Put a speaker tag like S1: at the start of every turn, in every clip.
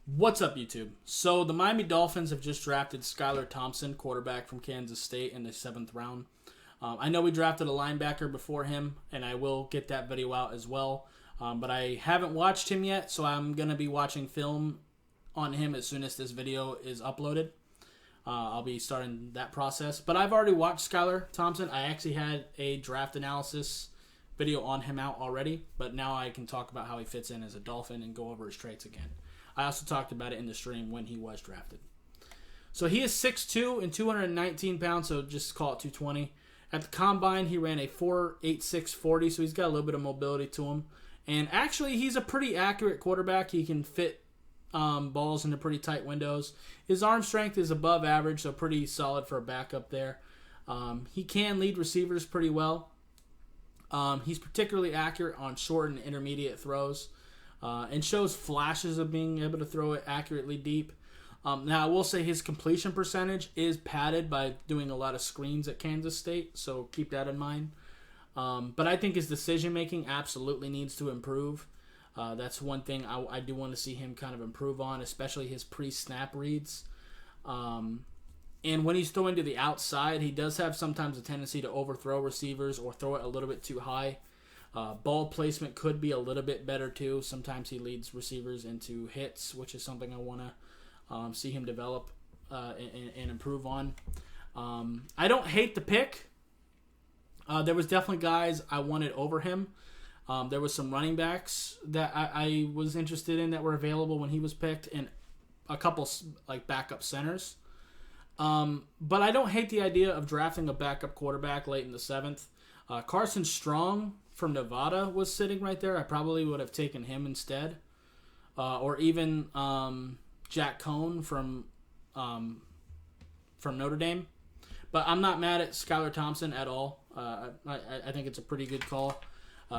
S1: What's up, YouTube? So the Miami Dolphins have just drafted Skylar Thompson, quarterback from Kansas State, in the 7th round. I know we drafted a linebacker before him, and I will get that video out as well. But I haven't watched him yet, so I'm going to be watching film on him as soon as this video is uploaded. I'll be starting that process. But I've already watched Skylar Thompson. I actually had a draft analysis video on him out already, but now I can talk about how he fits in as a Dolphin and go over his traits again. I also talked about it in the stream when he was drafted. So he is 6'2" and 219 pounds, so just call it 220. At the combine, he ran a 4.86 40, so he's got a little bit of mobility to him. And actually, he's a pretty accurate quarterback. He can fit balls into pretty tight windows. His arm strength is above average, so pretty solid for a backup there. He can lead receivers pretty well. He's particularly accurate on short and intermediate throws. And shows flashes of being able to throw it accurately deep. Now, I will say his completion percentage is padded by doing a lot of screens at Kansas State, so keep that in mind. But I think his decision-making absolutely needs to improve. That's one thing I do want to see him kind of improve on, especially his pre-snap reads. And when he's throwing to the outside, he does have sometimes a tendency to overthrow receivers or throw it a little bit too high. Ball placement could be a little bit better too. Sometimes he leads receivers into hits, which is something I want to see him develop and improve on. I don't hate the pick. There was definitely guys I wanted over him. There was some running backs that I was interested in that were available when he was picked, and a couple like backup centers. But I don't hate the idea of drafting a backup quarterback late in the 7th. Carson Strong from Nevada was sitting right there. I probably would have taken him instead. Or even Jack Cohn from Notre Dame. But I'm not mad at Skylar Thompson at all. I think it's a pretty good call.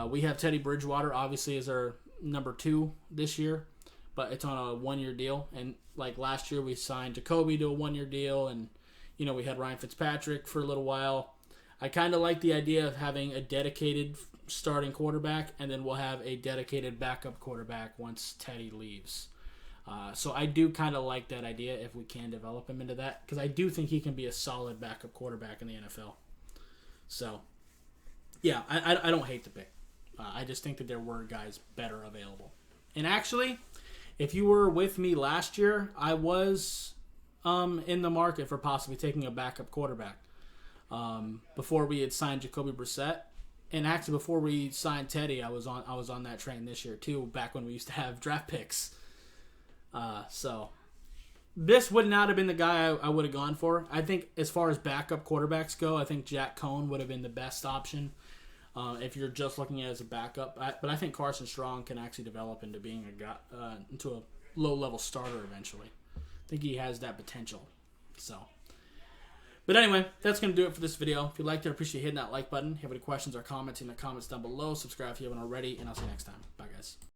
S1: We have Teddy Bridgewater, obviously, as our number 2 this year. But it's on a 1-year deal. And like last year, we signed Jacoby to a 1-year deal. And, we had Ryan Fitzpatrick for a little while. I kind of like the idea of having a dedicated starting quarterback, and then we'll have a dedicated backup quarterback once Teddy leaves. So I do kind of like that idea if we can develop him into that, because I do think he can be a solid backup quarterback in the NFL. So, yeah, I don't hate the pick. I just think that there were guys better available. And actually, if you were with me last year, I was in the market for possibly taking a backup quarterback. Before we had signed Jacoby Brissett, and actually before we signed Teddy, I was on that train this year too. Back when we used to have draft picks, so this would not have been the guy I would have gone for. I think as far as backup quarterbacks go, I think Jack Cohn would have been the best option if you're just looking at it as a backup. But I think Carson Strong can actually develop into being a guy, into a low-level starter eventually. I think he has that potential. So. But anyway, that's going to do it for this video. If you liked it, I appreciate hitting that like button. If you have any questions or comments in the comments down below, subscribe if you haven't already, and I'll see you next time. Bye, guys.